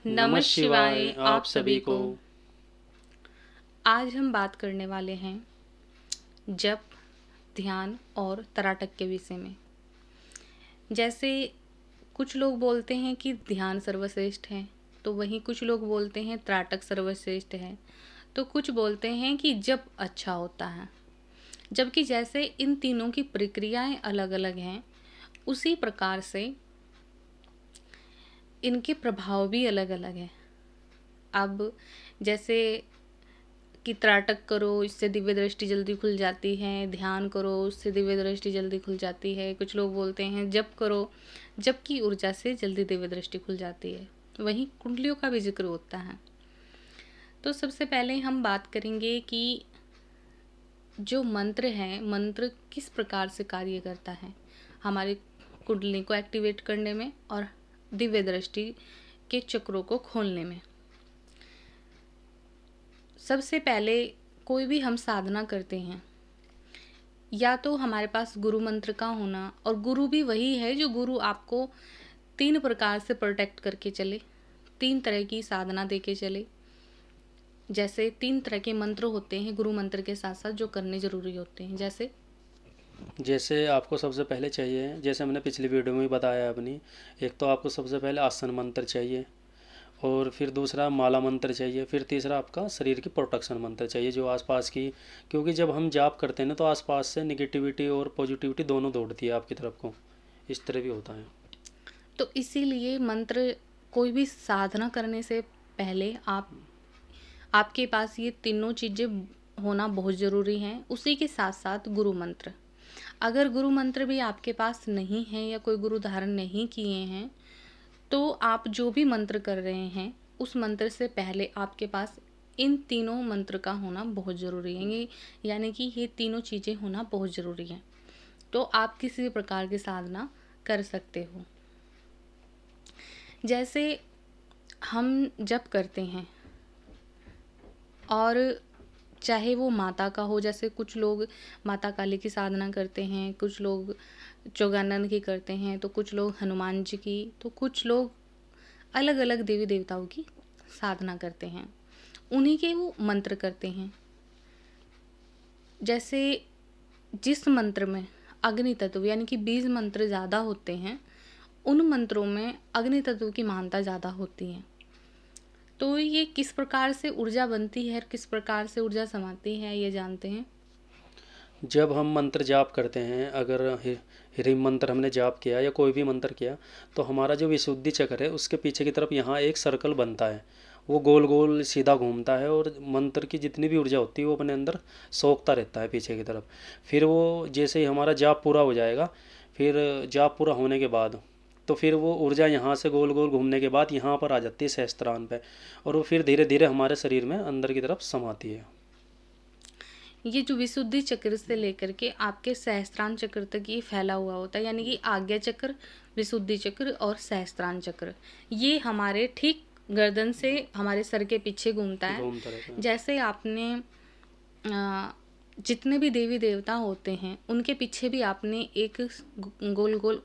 नमः शिवाय आप सभी को। आज हम बात करने वाले हैं जप, ध्यान और तराटक के विषय में। जैसे कुछ लोग बोलते हैं कि ध्यान सर्वश्रेष्ठ है, तो वहीं कुछ लोग बोलते हैं तराटक सर्वश्रेष्ठ है, तो कुछ बोलते हैं कि जप अच्छा होता है। जबकि जैसे इन तीनों की प्रक्रियाएं अलग अलग हैं, उसी प्रकार से इनके प्रभाव भी अलग अलग हैं। अब जैसे कि त्राटक करो, इससे दिव्य दृष्टि जल्दी खुल जाती है, ध्यान करो उससे दिव्य दृष्टि जल्दी खुल जाती है। कुछ लोग बोलते हैं जप करो, जप की ऊर्जा से जल्दी दिव्य दृष्टि खुल जाती है। वहीं कुंडलियों का भी जिक्र होता है। तो सबसे पहले हम बात करेंगे कि जो मंत्र है, मंत्र किस प्रकार से कार्य करता है हमारी कुंडली को एक्टिवेट करने में और दिव्य दृष्टि के चक्रों को खोलने में। सबसे पहले कोई भी हम साधना करते हैं, या तो हमारे पास गुरु मंत्र का होना, और गुरु भी वही है जो गुरु आपको 3 प्रकार से प्रोटेक्ट करके चले, 3 तरह की साधना दे के चले। जैसे 3 तरह के मंत्र होते हैं गुरु मंत्र के साथ साथ जो करने ज़रूरी होते हैं। जैसे आपको सबसे पहले चाहिए, जैसे हमने पिछली वीडियो में भी बताया अपनी, एक तो आपको सबसे पहले आसन मंत्र चाहिए, और फिर दूसरा माला मंत्र चाहिए, फिर तीसरा आपका शरीर की प्रोटेक्शन मंत्र चाहिए जो आसपास की, क्योंकि जब हम जाप करते हैं ना तो आसपास से निगेटिविटी और पॉजिटिविटी दोनों दौड़ती है आपकी तरफ को, इस तरह भी होता है। तो इसीलिए मंत्र, कोई भी साधना करने से पहले आपके पास ये तीनों चीज़ें होना बहुत ज़रूरी हैं। उसी के साथ साथ गुरु मंत्र, अगर गुरु मंत्र भी आपके पास नहीं है या कोई गुरु धारण नहीं किए हैं, तो आप जो भी मंत्र कर रहे हैं उस मंत्र से पहले आपके पास इन तीनों मंत्र का होना बहुत ज़रूरी है। यानी कि ये तीनों चीज़ें होना बहुत ज़रूरी है, तो आप किसी भी प्रकार की साधना कर सकते हो। जैसे हम जप करते हैं, और चाहे वो माता का हो, जैसे कुछ लोग माता काली की साधना करते हैं, कुछ लोग चौगानंद की करते हैं, तो कुछ लोग हनुमान जी की, तो कुछ लोग अलग अलग देवी देवताओं की साधना करते हैं, उन्हीं के वो मंत्र करते हैं। जैसे जिस मंत्र में अग्नि तत्व यानी कि बीज मंत्र ज़्यादा होते हैं, उन मंत्रों में अग्नि तत्व की महानता ज़्यादा होती है। तो ये किस प्रकार से ऊर्जा बनती है और किस प्रकार से ऊर्जा समाती है, ये जानते हैं। जब हम मंत्र जाप करते हैं, अगर ह्रीम मंत्र हमने जाप किया या कोई भी मंत्र किया, तो हमारा जो विशुद्धि चक्र है उसके पीछे की तरफ यहाँ एक सर्कल बनता है, वो गोल गोल सीधा घूमता है, और मंत्र की जितनी भी ऊर्जा होती है वो अपने अंदर सोखता रहता है पीछे की तरफ। फिर वो जैसे ही हमारा जाप पूरा हो जाएगा, फिर जाप पूरा होने के बाद तो फिर वो ऊर्जा यहाँ से गोल गोल घूमने के बाद यहाँ पर आ जाती है सहस्त्रान पे, और वो फिर धीरे धीरे हमारे शरीर में अंदर की तरफ समाती है। ये जो विशुद्धि चक्र से लेकर के आपके सहस्त्रान चक्र तक ये फैला हुआ होता है, यानी कि आज्ञा चक्र, विशुद्धि चक्र और सहस्त्रान चक्र, ये हमारे ठीक गर्दन से हमारे सर के पीछे घूमता है। घूमता रहता है। जैसे आपने जितने भी देवी देवता होते हैं उनके पीछे भी आपने एक गोल गोल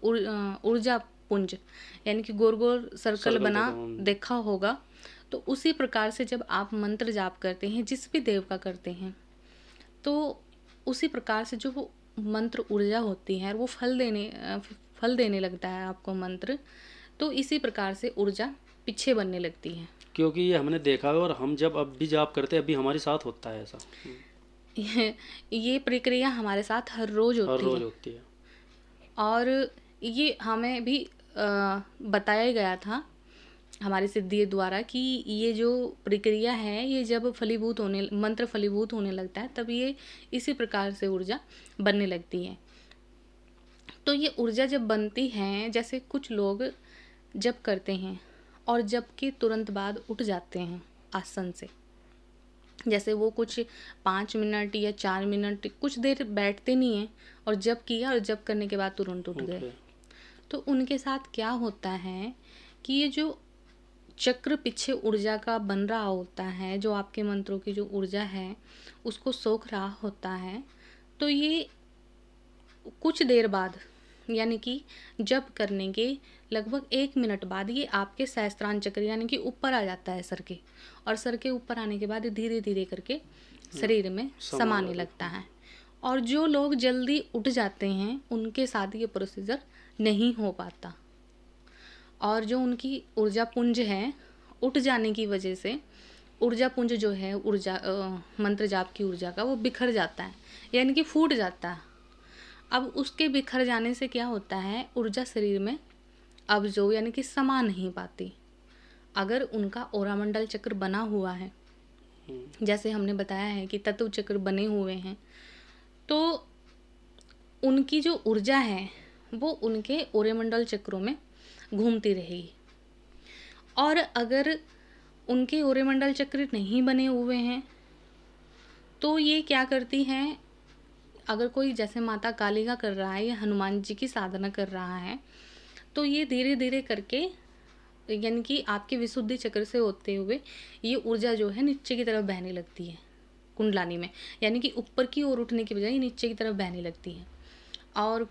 ऊर्जा पुंज यानी कि गोल गोल सर्कल बना देखा होगा। तो उसी प्रकार से जब आप मंत्र जाप करते हैं, जिस भी देव का करते हैं, तो उसी प्रकार से जो वो मंत्र ऊर्जा होती है वो फल देने लगता है आपको मंत्र। तो इसी प्रकार से ऊर्जा पीछे बनने लगती है। क्योंकि ये हमने देखा है, और हम जब अब भी जाप करते हैं अभी हमारे साथ होता है ऐसा। ये प्रक्रिया हमारे साथ हर रोज हर रोज है। होती है। और ये हमें भी बताया गया था हमारे सिद्धि द्वारा कि ये जो प्रक्रिया है, ये जब मंत्र फलीभूत होने लगता है, तब ये इसी प्रकार से ऊर्जा बनने लगती है। तो ये ऊर्जा जब बनती है, जैसे कुछ लोग जप करते हैं और जप के तुरंत बाद उठ जाते हैं आसन से, जैसे वो कुछ 5 मिनट या 4 मिनट कुछ देर बैठते नहीं हैं, और जप किया और जप करने के बाद तुरंत उठ गए। तो उनके साथ क्या होता है कि ये जो चक्र पीछे ऊर्जा का बन रहा होता है, जो आपके मंत्रों की जो ऊर्जा है उसको सोख रहा होता है, तो ये कुछ देर बाद यानी कि जप करने के लगभग 1 मिनट बाद ये आपके सहस्त्रार चक्र यानी कि ऊपर आ जाता है सर के, और सर के ऊपर आने के बाद ये धीरे धीरे करके शरीर में समाने लगता है। और जो लोग जल्दी उठ जाते हैं उनके साथ ये प्रोसीजर नहीं हो पाता, और जो उनकी ऊर्जा पुंज है उठ जाने की वजह से ऊर्जा पुंज जो है मंत्र जाप की ऊर्जा का वो बिखर जाता है, यानी कि फूट जाता है। अब उसके बिखर जाने से क्या होता है, ऊर्जा शरीर में अब जो यानी कि समा नहीं पाती। अगर उनका ओरामंडल चक्र बना हुआ है, जैसे हमने बताया है कि तत्व चक्र बने हुए हैं, तो उनकी जो ऊर्जा है वो उनके ओरामंडल चक्रों में घूमती रहेगी। और अगर उनके ओरामंडल चक्र नहीं बने हुए हैं तो ये क्या करती हैं, अगर कोई जैसे माता काली का कर रहा है या हनुमान जी की साधना कर रहा है, तो ये धीरे धीरे करके यानी कि आपके विशुद्धि चक्र से होते हुए ये ऊर्जा जो है नीचे की तरफ बहने लगती है कुंडलानी में, यानी कि ऊपर की ओर उठने की बजाय नीचे की तरफ बहने लगती है। और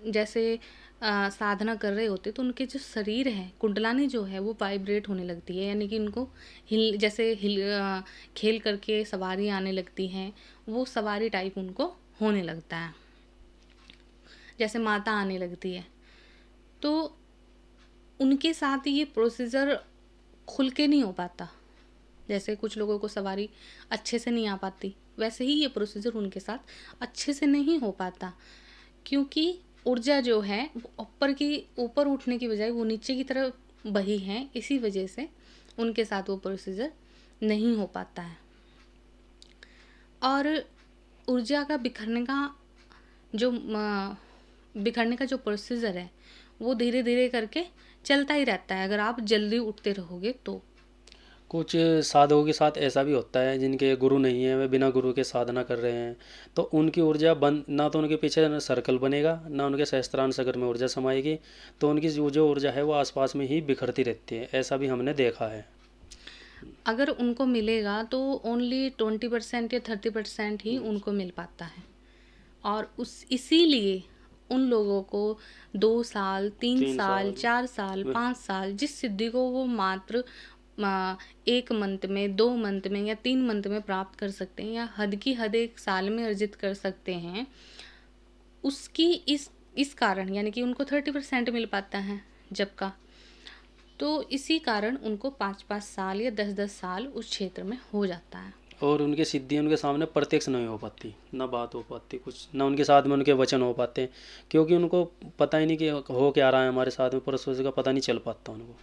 जैसे साधना कर रहे होते तो उनके जो शरीर है कुंडलानी जो है वो वाइब्रेट होने लगती है, यानी कि उनको खेल करके सवारी आने लगती हैं, वो सवारी टाइप उनको होने लगता है, जैसे माता आने लगती है। तो उनके साथ ये प्रोसीजर खुल के नहीं हो पाता, जैसे कुछ लोगों को सवारी अच्छे से नहीं आ पाती, वैसे ही ये प्रोसीजर उनके साथ अच्छे से नहीं हो पाता, क्योंकि ऊर्जा जो है वो ऊपर उठने की बजाय वो नीचे की तरफ बही है, इसी वजह से उनके साथ वो प्रोसीजर नहीं हो पाता है। और ऊर्जा का बिखरने का जो प्रोसीजर है वो धीरे धीरे करके चलता ही रहता है, अगर आप जल्दी उठते रहोगे तो। कुछ साधकों के साथ ऐसा भी होता है जिनके गुरु नहीं है, वे बिना गुरु के साधना कर रहे हैं, तो उनकी ऊर्जा बंद ना, तो उनके पीछे सर्कल बनेगा ना उनके सहस्त्रार चक्र में ऊर्जा समाएगी, तो उनकी जो ऊर्जा है वो आसपास में ही बिखरती रहती है। ऐसा भी हमने देखा है। अगर उनको मिलेगा तो ओनली 20% या 30% ही उनको मिल पाता है, और इसीलिए उन लोगों को 2 साल 3 साल 4 साल 5 साल जिस सिद्धि को वो मात्र 1 मंथ में 2 मंथ में या 3 मंथ में प्राप्त कर सकते हैं, या हद की हद 1 साल में अर्जित कर सकते हैं, उसकी इस कारण यानी कि उनको 30% मिल पाता है जब का, तो इसी कारण उनको 5-5 साल या 10-10 साल उस क्षेत्र में हो जाता है। और उनकी सिद्धि उनके सामने प्रत्यक्ष नहीं हो पाती, ना बात हो पाती कुछ, ना उनके साथ में उनके वचन हो पाते, क्योंकि उनको पता ही नहीं कि हो क्या रहा है हमारे साथ में, प्रोसेस का पता नहीं चल पाता उनको।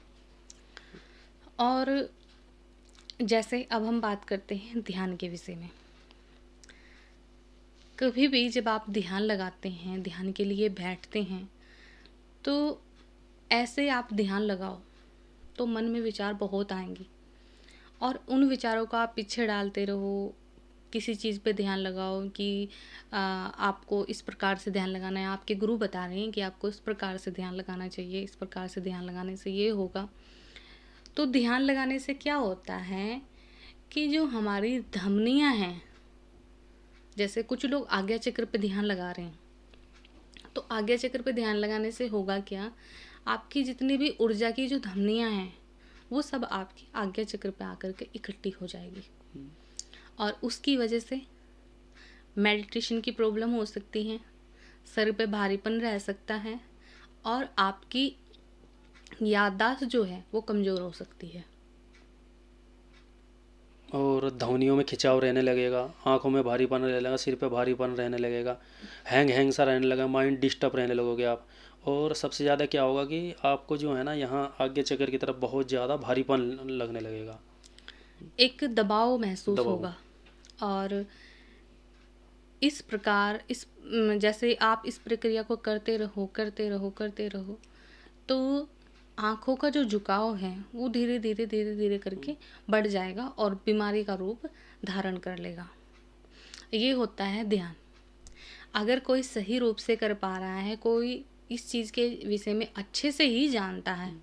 और जैसे अब हम बात करते हैं ध्यान के विषय में। कभी भी जब आप ध्यान लगाते हैं, ध्यान के लिए बैठते हैं, तो ऐसे आप ध्यान लगाओ तो मन में विचार बहुत आएंगे, और उन विचारों को आप पीछे डालते रहो। किसी चीज़ पे ध्यान लगाओ कि आपको इस प्रकार से ध्यान लगाना है, आपके गुरु बता रहे हैं कि आपको इस प्रकार से ध्यान लगाना चाहिए, इस प्रकार से ध्यान लगाने से ये होगा। तो ध्यान लगाने से क्या होता है कि जो हमारी धमनियाँ हैं, जैसे कुछ लोग आज्ञा चक्र पे ध्यान लगा रहे हैं, तो आज्ञा चक्र पे ध्यान लगाने से होगा क्या, आपकी जितनी भी ऊर्जा की जो धमनियाँ हैं वो सब आपकी आज्ञा चक्र पे आकर के इकट्ठी हो जाएगी, और उसकी वजह से मेडिटेशन की प्रॉब्लम हो सकती है, सर पे भारीपन रह सकता है, और आपकी याददाश्त जो है वो कमज़ोर हो सकती है, और धमनियों में खिंचाव रहने लगेगा, आंखों में भारीपन रहने लगेगा, सिर पे भारीपन रहने लगेगा, हैंग सा रहने लगेगा, माइंड डिस्टर्ब रहने लगोगे आप। और सबसे ज़्यादा क्या होगा कि आपको जो है ना यहाँ आज्ञा चक्र की तरफ बहुत ज़्यादा भारीपन लगने लगेगा, एक दबाव महसूस होगा। और इस प्रकार जैसे आप इस प्रक्रिया को करते रहो तो आँखों का जो झुकाव है वो धीरे धीरे करके बढ़ जाएगा और बीमारी का रूप धारण कर लेगा। ये होता है ध्यान। अगर कोई सही रूप से कर पा रहा है, कोई इस चीज़ के विषय में अच्छे से ही जानता है,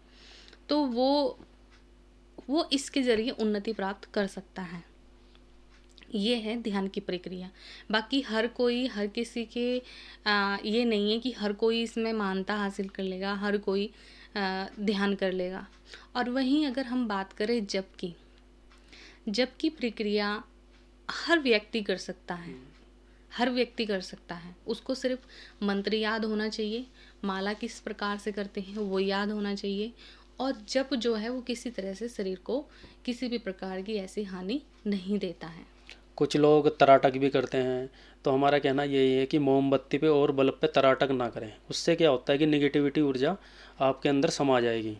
तो वो इसके ज़रिए उन्नति प्राप्त कर सकता है। ये है ध्यान की प्रक्रिया। बाकी हर किसी के ये नहीं है कि हर कोई इसमें मान्यता हासिल कर लेगा, हर कोई ध्यान कर लेगा। और वहीं अगर हम बात करें जप की प्रक्रिया हर व्यक्ति कर सकता है, हर व्यक्ति कर सकता है। उसको सिर्फ मंत्र याद होना चाहिए, माला किस प्रकार से करते हैं वो याद होना चाहिए, और जप जो है वो किसी तरह से शरीर को किसी भी प्रकार की ऐसी हानि नहीं देता है। कुछ लोग तराटक भी करते हैं, तो हमारा कहना यही है कि मोमबत्ती पे और बल्ब पे तराटक ना करें। उससे क्या होता है कि निगेटिविटी ऊर्जा आपके अंदर समा जाएगी।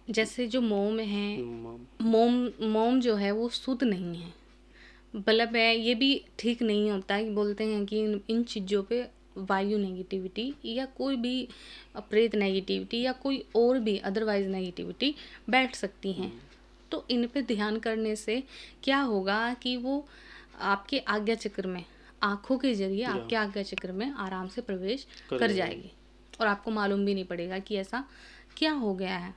जैसे जो मोम है, मोम- मोम जो है वो शुद्ध नहीं है, बल्ब है ये भी ठीक नहीं होता है। बोलते हैं कि इन चीज़ों पे वायु नेगेटिविटी या कोई भी प्रेत नेगेटिविटी या कोई और भी अदरवाइज नेगेटिविटी बैठ सकती हैं। तो इन पे ध्यान करने से क्या होगा कि वो आपके आज्ञा चक्र में, आँखों के जरिए आपके आज्ञा चक्र में आराम से प्रवेश कर जाएगी, और आपको मालूम भी नहीं पड़ेगा कि ऐसा क्या हो गया है।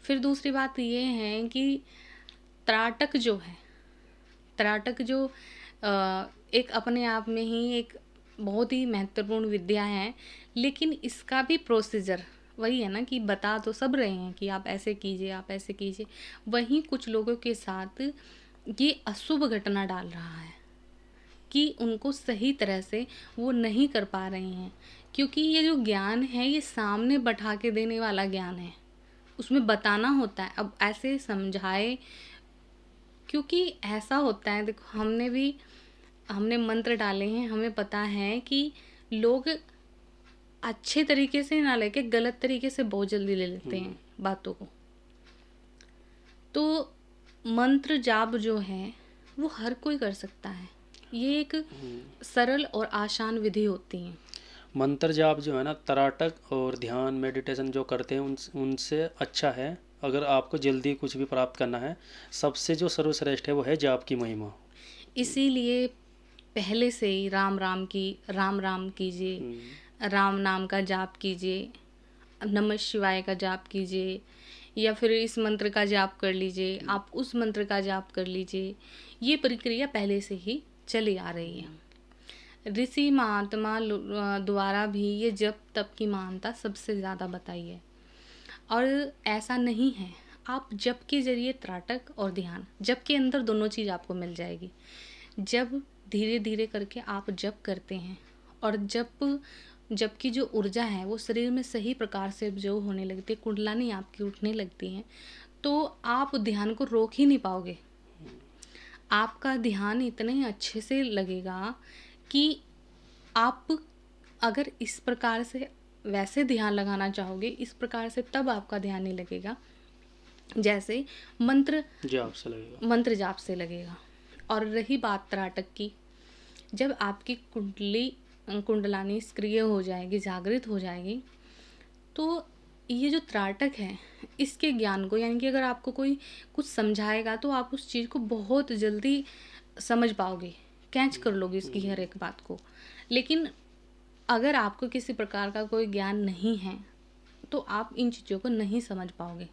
फिर दूसरी बात ये है कि त्राटक जो एक अपने आप में ही एक बहुत ही महत्वपूर्ण विद्या है, लेकिन इसका भी प्रोसीजर वही है ना कि बता तो सब रहे हैं कि आप ऐसे कीजिए, आप ऐसे कीजिए, वहीं कुछ लोगों के साथ ये अशुभ घटना डाल रहा है कि उनको सही तरह से वो नहीं कर पा रहे हैं, क्योंकि ये जो ज्ञान है ये सामने बैठा के देने वाला ज्ञान है, उसमें बताना होता है। अब ऐसे समझाए, क्योंकि ऐसा होता है, देखो हमने मंत्र डाले हैं, हमें पता है कि लोग अच्छे तरीके से ना लेके गलत तरीके से बहुत जल्दी ले लेते हैं बातों को। तो मंत्र जाप जो है वो हर कोई कर सकता है, ये एक सरल और आसान विधि होती है। मंत्र जाप जो है ना, तराटक और ध्यान मेडिटेशन जो करते हैं उनसे अच्छा है। अगर आपको जल्दी कुछ भी प्राप्त करना है, सबसे जो सर्वश्रेष्ठ है वो है जाप की महिमा। इसीलिए पहले से ही राम राम कीजिए, राम नाम का जाप कीजिए, नमः शिवाय का जाप कीजिए, या फिर इस मंत्र का जाप कर लीजिए, आप उस मंत्र का जाप कर लीजिए। ये प्रक्रिया पहले से ही चली आ रही है। ऋषि महात्मा द्वारा भी ये जप तप की महानता सबसे ज़्यादा बताई है। और ऐसा नहीं है, आप जप के जरिए त्राटक और ध्यान, जप के अंदर दोनों चीज़ आपको मिल जाएगी। जब धीरे धीरे करके आप जप करते हैं और जब की जो ऊर्जा है वो शरीर में सही प्रकार से जो होने लगती है, कुंडलानी आपकी उठने लगती है, तो आप ध्यान को रोक ही नहीं पाओगे। आपका ध्यान इतने अच्छे से लगेगा कि आप अगर इस प्रकार से वैसे ध्यान लगाना चाहोगे, इस प्रकार से, तब आपका ध्यान नहीं लगेगा जैसे मंत्र जाप से लगेगा। और रही बात त्राटक की, जब आपकी कुंडलानी सक्रिय हो जाएगी, जागृत हो जाएगी, तो ये जो त्राटक है इसके ज्ञान को, यानी कि अगर आपको कोई कुछ समझाएगा तो आप उस चीज़ को बहुत जल्दी समझ पाओगे, कैच कर लोगे इसकी हर एक बात को। लेकिन अगर आपको किसी प्रकार का कोई ज्ञान नहीं है तो आप इन चीज़ों को नहीं समझ पाओगे।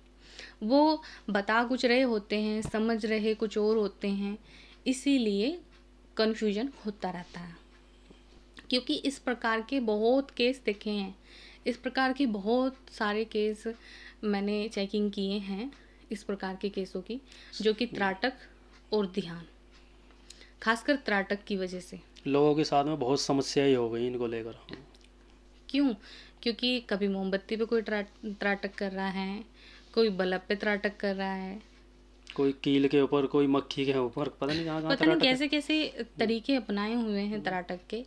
वो बता कुछ रहे होते हैं, समझ रहे कुछ और होते हैं, इसीलिए कन्फ्यूजन होता रहता है। क्योंकि इस प्रकार के बहुत केस देखे हैं, इस प्रकार की बहुत सारे केस मैंने चेकिंग किए हैं, इस प्रकार के केसों की, जो कि त्राटक और ध्यान, खासकर त्राटक की वजह से लोगों के साथ में बहुत समस्याएं हो गई इनको लेकर। क्यों? क्योंकि कभी मोमबत्ती पे कोई त्राटक कर रहा है, कोई बल्ब पे त्राटक कर रहा है, कोई कील के ऊपर, कोई मक्खी के ऊपर, पता नहीं कहाँ पता नहीं कैसे कैसे तरीके अपनाए हुए हैं त्राटक के।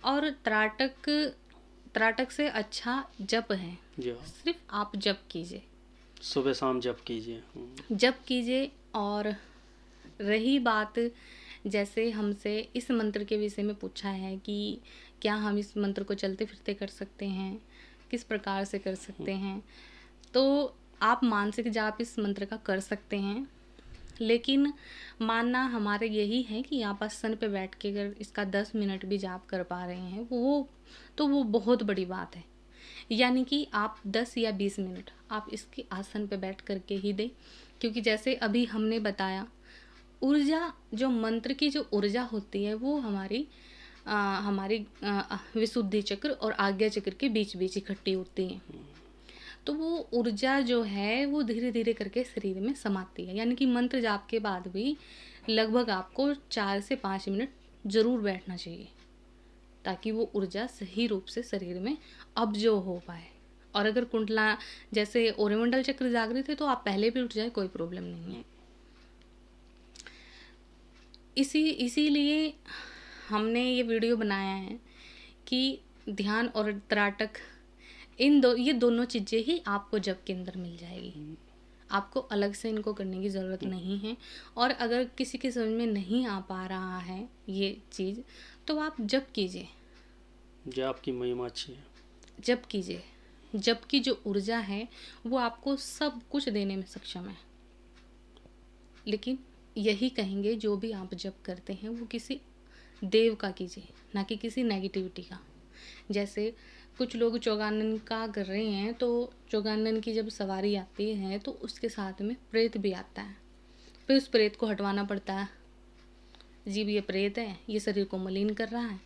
और त्राटक से अच्छा जप है, सिर्फ आप जप कीजिए, सुबह शाम जप कीजिए। और रही बात, जैसे हमसे इस मंत्र के विषय में पूछा है कि क्या हम इस मंत्र को चलते फिरते कर सकते हैं, किस प्रकार से कर सकते हैं, तो आप मानसिक जाप इस मंत्र का कर सकते हैं, लेकिन मानना हमारे यही है कि आप आसन पे बैठ के अगर इसका 10 मिनट भी जाप कर पा रहे हैं वो बहुत बड़ी बात है। यानी कि आप 10 या 20 मिनट आप इसके आसन पे बैठ करके ही दें, क्योंकि जैसे अभी हमने बताया, ऊर्जा, जो मंत्र की जो ऊर्जा होती है वो हमारी हमारी विशुद्धि चक्र और आज्ञा चक्र के बीच बीच इकट्ठी होती हैं। तो वो ऊर्जा जो है वो धीरे धीरे करके शरीर में समाती है। यानी कि मंत्र जाप के बाद भी लगभग आपको 4 से 5 मिनट ज़रूर बैठना चाहिए, ताकि वो ऊर्जा सही रूप से शरीर में अब्जॉर्ब हो पाए। और अगर कुंडला जैसे ओरिमंडल चक्र जागृत है तो आप पहले भी उठ जाए, कोई प्रॉब्लम नहीं है। इसीलिए हमने ये वीडियो बनाया है कि ध्यान और त्राटक ये दोनों चीज़ें ही आपको जप के अंदर मिल जाएगी। आपको अलग से इनको करने की ज़रूरत नहीं है। और अगर किसी के समझ में नहीं आ पा रहा है ये चीज़, तो आप जप कीजिए। जाप की महिमा अच्छी है। जप कीजिए। जप की जो ऊर्जा है वो आपको सब कुछ देने में सक्षम है। लेकिन यही कहेंगे, जो भी आप जप करते हैं वो किसी देव का कीजिए, ना कि किसी नेगेटिविटी का। जैसे कुछ लोग चौगानन का कर रहे हैं, तो चौगानन की जब सवारी आती है तो उसके साथ में प्रेत भी आता है। फिर उस प्रेत को हटवाना पड़ता है। जी ये प्रेत है, ये शरीर को मलिन कर रहा है,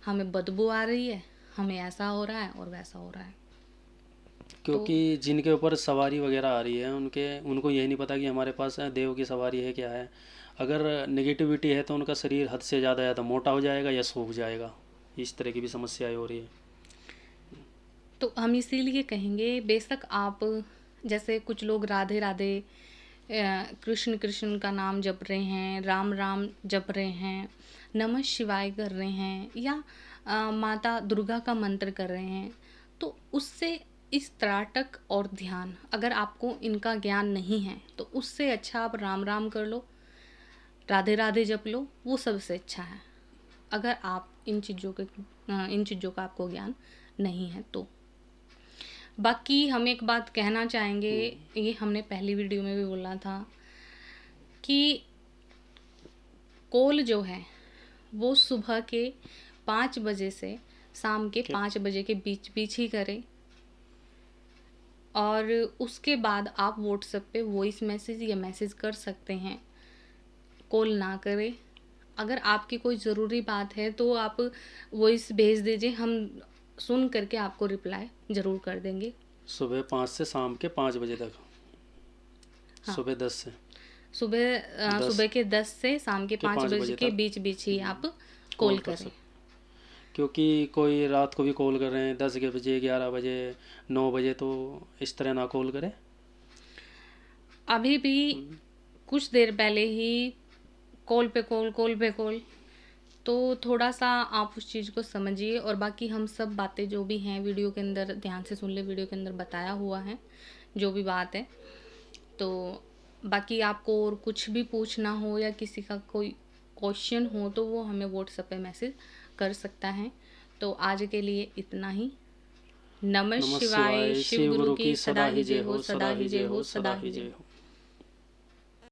हमें बदबू आ रही है, हमें ऐसा हो रहा है और वैसा हो रहा है। क्योंकि जिनके ऊपर सवारी वगैरह आ रही है उनको यही नहीं पता कि हमारे पास देव की सवारी है क्या है। अगर नेगेटिविटी है तो उनका शरीर हद से ज़्यादा मोटा हो जाएगा या सूख जाएगा। इस तरह की भी समस्याएं हो रही है। तो हम इसीलिए कहेंगे, बेशक आप जैसे कुछ लोग राधे राधे कृष्ण कृष्ण का नाम जप रहे हैं, राम राम जप रहे हैं, नमः शिवाय कर रहे हैं, या माता दुर्गा का मंत्र कर रहे हैं, तो उससे इस त्राटक और ध्यान, अगर आपको इनका ज्ञान नहीं है तो उससे अच्छा आप राम राम कर लो, राधे राधे जप लो, वो सबसे अच्छा है। अगर आप इन चीज़ों का आपको ज्ञान नहीं है तो। बाकी हम एक बात कहना चाहेंगे, ये हमने पहली वीडियो में भी बोला था कि कॉल जो है वो सुबह के 5 बजे से शाम के 5 बजे के बीच बीच ही करें। और उसके बाद आप व्हाट्सएप पे वॉइस मैसेज या मैसेज कर सकते हैं, कॉल ना करें। अगर आपकी कोई ज़रूरी बात है तो आप वॉइस भेज दीजिए, हम सुन करके आपको रिप्लाई ज़रूर कर देंगे। सुबह 5 से शाम के 5 बजे तक। हाँ। सुबह 10 से सुबह के 10 से शाम के 5 बजे के बीच बीच ही आप कॉल करें। क्योंकि कोई रात को भी कॉल कर रहे हैं 10 बजे, 11 बजे, 9 बजे, तो इस तरह ना कॉल करें। अभी भी कुछ देर पहले ही कॉल पे कॉल, तो थोड़ा सा आप उस चीज़ को समझिए। और बाकी हम सब बातें जो भी हैं वीडियो के अंदर ध्यान से सुन ले, वीडियो के अंदर बताया हुआ है जो भी बात है। तो बाकी आपको और कुछ भी पूछना हो या किसी का कोई क्वेश्चन हो तो वो हमें व्हाट्सएप पे मैसेज कर सकता है। तो आज के लिए इतना ही। नमः शिवाय। शिव गुरु की सदा ही जय हो, सदा ही जय हो, सदा ही जय हो।